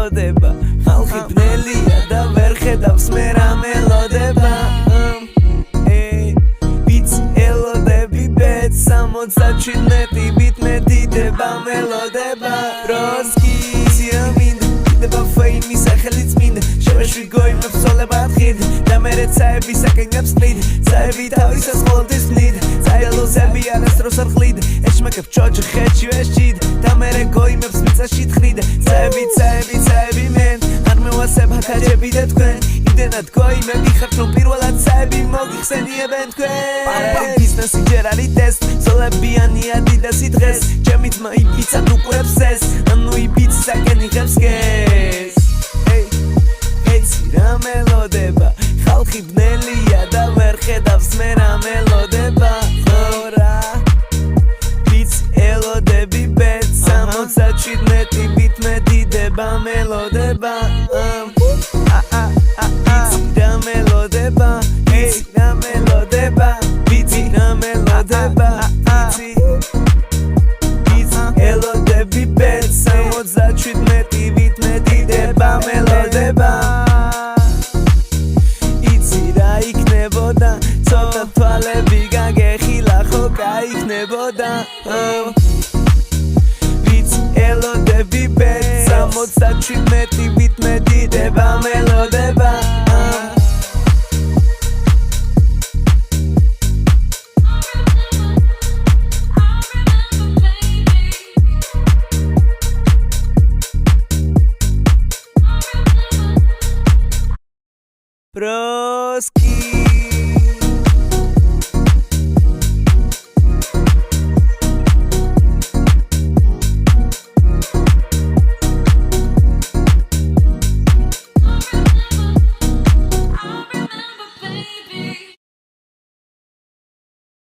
მელოდება ხალხი ბნელია და ვერ ხედავს მე რა მელოდება ვიცი ელოდები ბეთ 67 ვით მედიდება მელოდება როსკი მინდა დება ფეიმი სახელიც მინდა შევეშვიგო იმ ფსოლებად ხიდ და მე რეცაები საკენგებს ყიდ წაები თავისას ხოლმე სნიდ წაელოზები არასდროს არ ხლიდ ეშმაკებ ჩოჯ ხეჩი ვეშჩიდ და მე რეგოიმებს მიწაში თხრიდ წაები მენ არ მევასებ ხაჯები და თქვენ იმდენად გოიმები ხართ რომ პირველად წაები მოგიხსენიებენ თქვენ ბიზნესი ჯერ არის ტესტ ზოლებიანი ადიდასი დღეს ჩემი ძმა იბიცად უყურებს ეს ანუ იბიც საკენიღებს გეს რა მელოდება ხალხი ბნელია და ვერ ხედავს მე რა მელოდება ხორა ვიცი ელოდები ბეთ 67 ვით მედიდება მელოდება ვიცი რა მელოდება ვიცი რა მელოდება ვიცი ელოდები ბეთ 67 ვით მედიდება მელოდება ცოტა თვალები გაგეხილა ხო გაიქნებოდა ვიცი ელოდები ბეთ 67 ვით მედიდება მელოდება